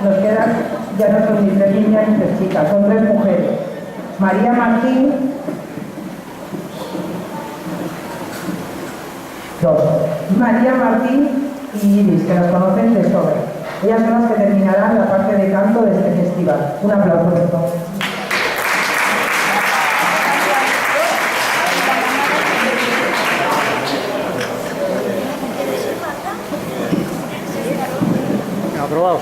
Nos quedan, ya no son ni 3 niñas ni 3 chicas, son 3 mujeres. María Martín, 2. María Martín y Iris, que nos conocen de sobra. Ellas son las que terminarán la parte de canto de este festival. Un aplauso, por favor. Aprobados.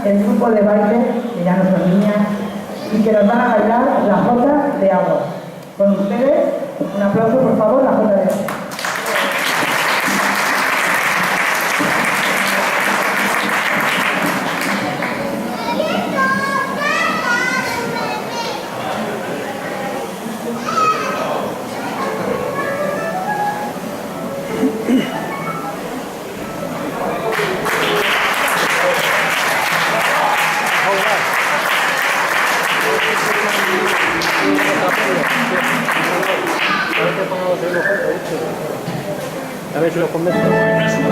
termina el grupo de baile, que ya no son niñas, y que nos van a bailar la Jota de Agua. Con ustedes, un aplauso por favor, la Jota de Agua. A ver si lo convenzo. ¡Gracias!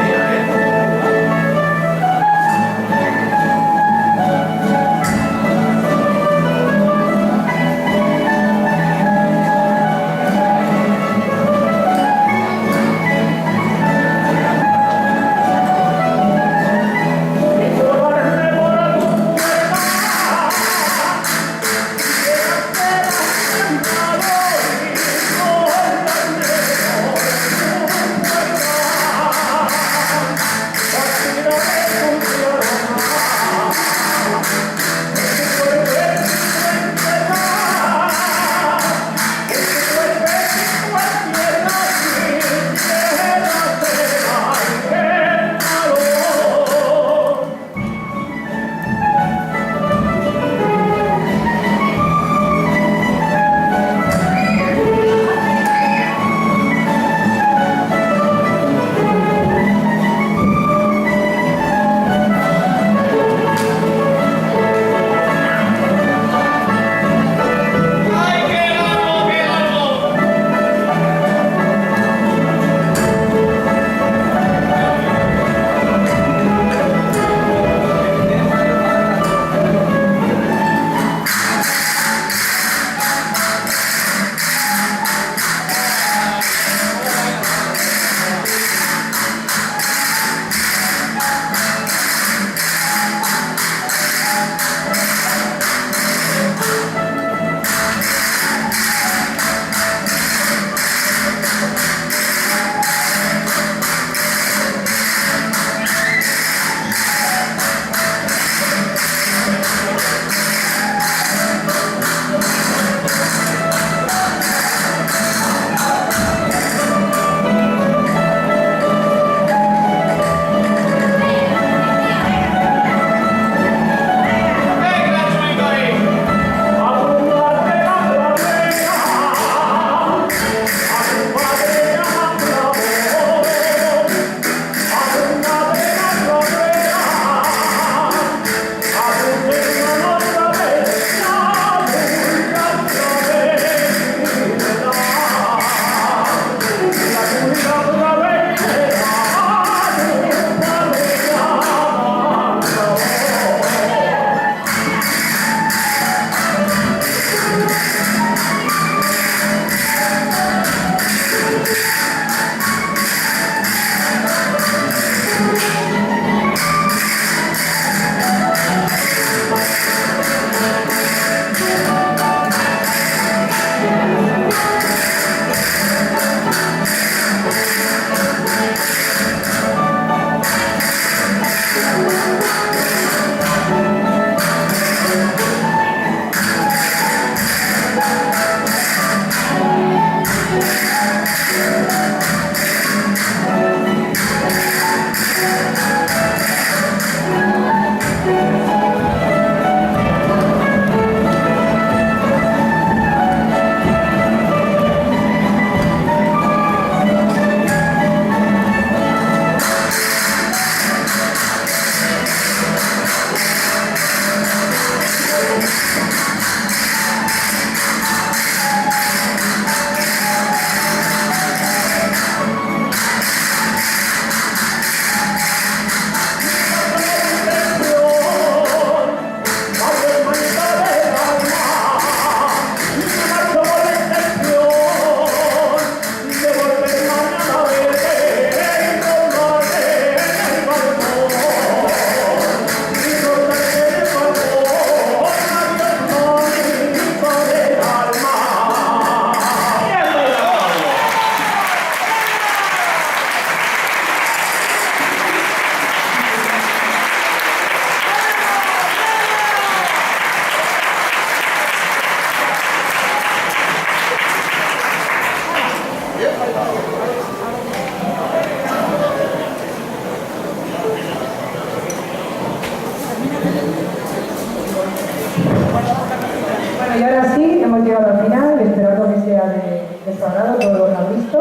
Bueno, y ahora sí, hemos llegado al final, esperando que sea de su agrado todo lo que han visto.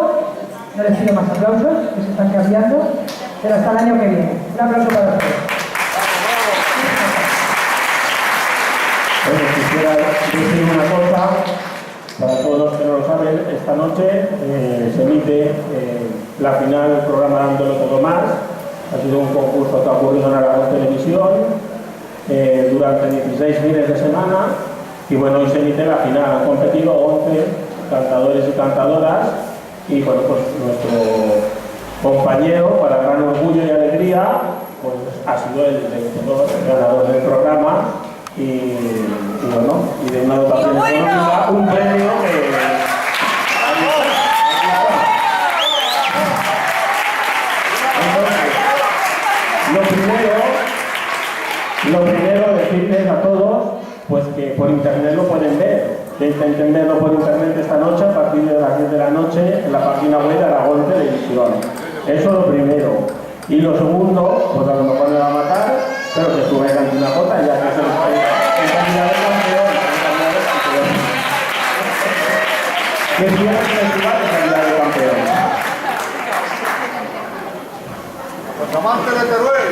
No les pido más aplausos, que se están cambiando, pero hasta el año que viene. Un aplauso para todos. Bueno, quisiera decir una cosa, para todos los que no lo saben, esta noche se emite la final del programa Dándolo Todo Más. Ha sido un concurso que ha ocurrido en Aragón Televisión durante 16 fines de semana y bueno, hoy se emite la final. Han competido 11 cantadores y cantadoras y bueno, pues nuestro compañero, para gran orgullo y alegría, pues ha sido el vencedor, el ganador del programa y bueno, y de una dotación económica, un premio que... Lo primero, decirles a todos pues que por internet lo pueden ver. Que intenten verlo por internet esta noche a partir de las 10 de la noche en la página web de Aragón Televisión. Eso es lo primero. Y lo segundo, pues a lo mejor me va a matar, pero que sube ante una jota ya que es el candidato de campeón. Que cierre el festival de candidato de campeón. Pues amante de Teruel.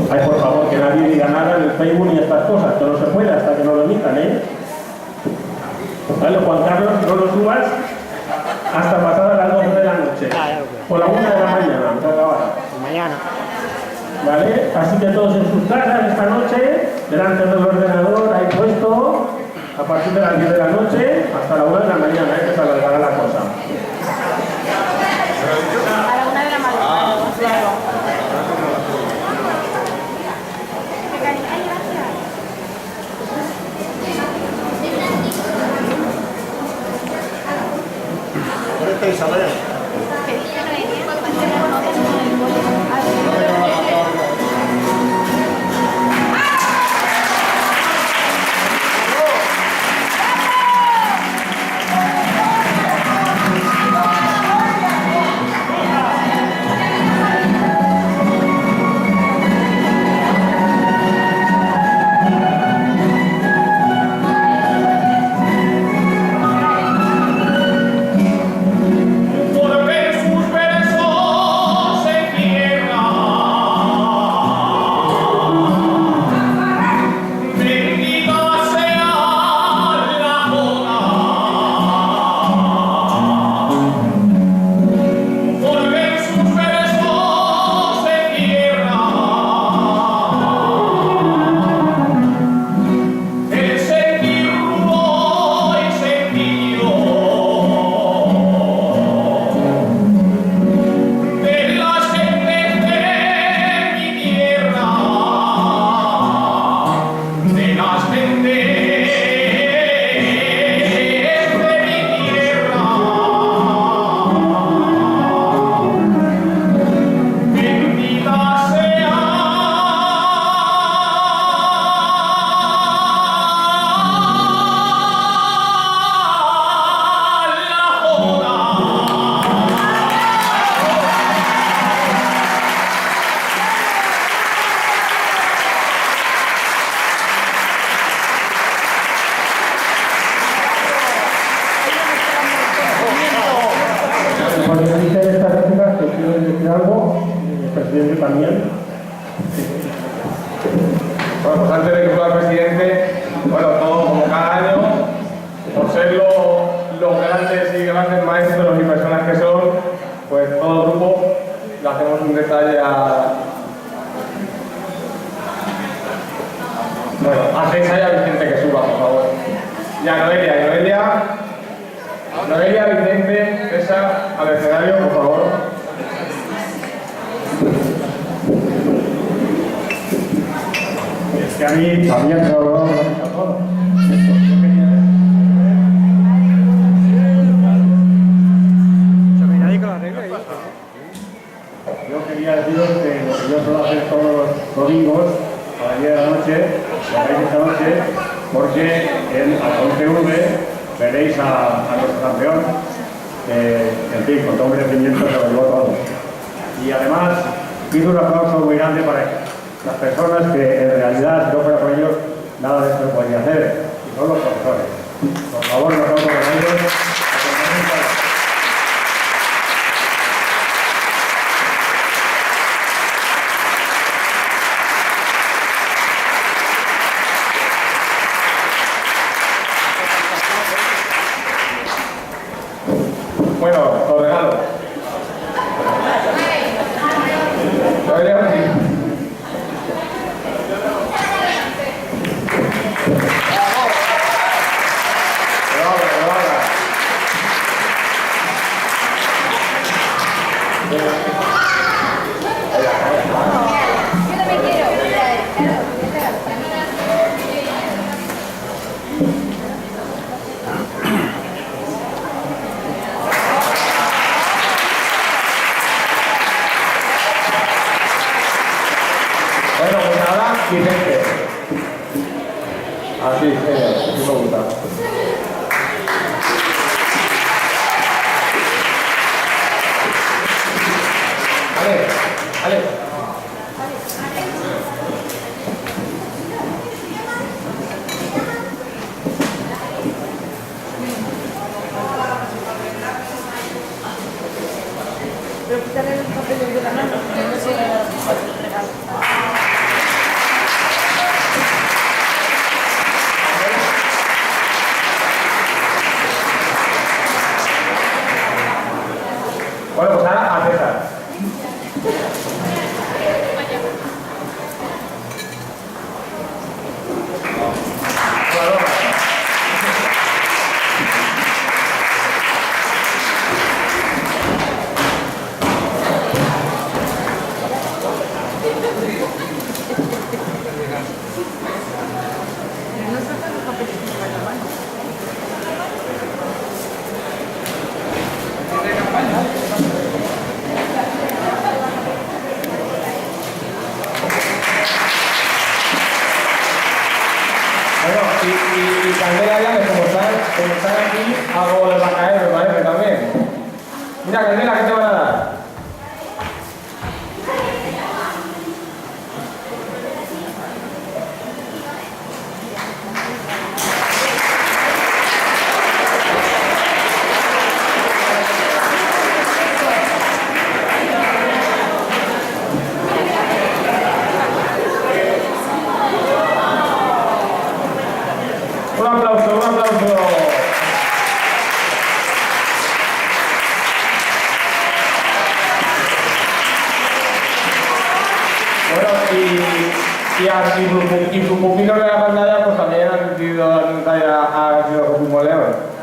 Ay, por favor, que nadie diga nada en el Facebook ni estas cosas, que no se puede hasta que no lo emitan, ¿eh? Vale, Juan Carlos, no lo subas hasta pasadas las 12 de la noche. O la 1 de la mañana, Mañana. ¿vale? Así que todos en sus casas esta noche, delante del ordenador ahí puesto, a partir de las 10 de la noche hasta la 1 de la mañana, que se alargará la cosa. A la 1 de la mañana, claro. Isabel. presidente también. Bueno, pues antes de que fuera presidente, bueno, todo como cada año, por ser los grandes y grandes maestros y personas que son, pues todo el grupo le hacemos un detalle a... Bueno, hacéis ahí a Vicente que suba, por favor. Y a Noelia, Vicente, César, al escenario, por favor. Es que a mí había que hablar de todo. Yo quería deciros que lo que yo suelo hacer todos los domingos a las 10 de la noche, a las 6 de esta noche, porque en Alfonso veréis a nuestro campeón, en fin, con todo merecimiento se lo llevó todo. Y además, pido un aplauso muy grande para las personas que en realidad, si no fuera por ellos, nada de esto se podría hacer, y son los profesores. Por favor, un aplauso para ellos. Bueno, los regalos. Lo deberíamos decir. Yo también quiero. Bueno, pues ahora, Vicente. Así, así me gusta. Ale. Pero quítale los papeles de la mano, que no se regalo. Bueno, pues ahora a César. Bueno, y Candela ya, que como están aquí, algo les va a caer, me parece también. Mira, Candela, ¿qué te van a dar? Un aplauso, un aplauso. Bueno, y a su pupilo de la pantalla, pues también han sido Rufus Moleón.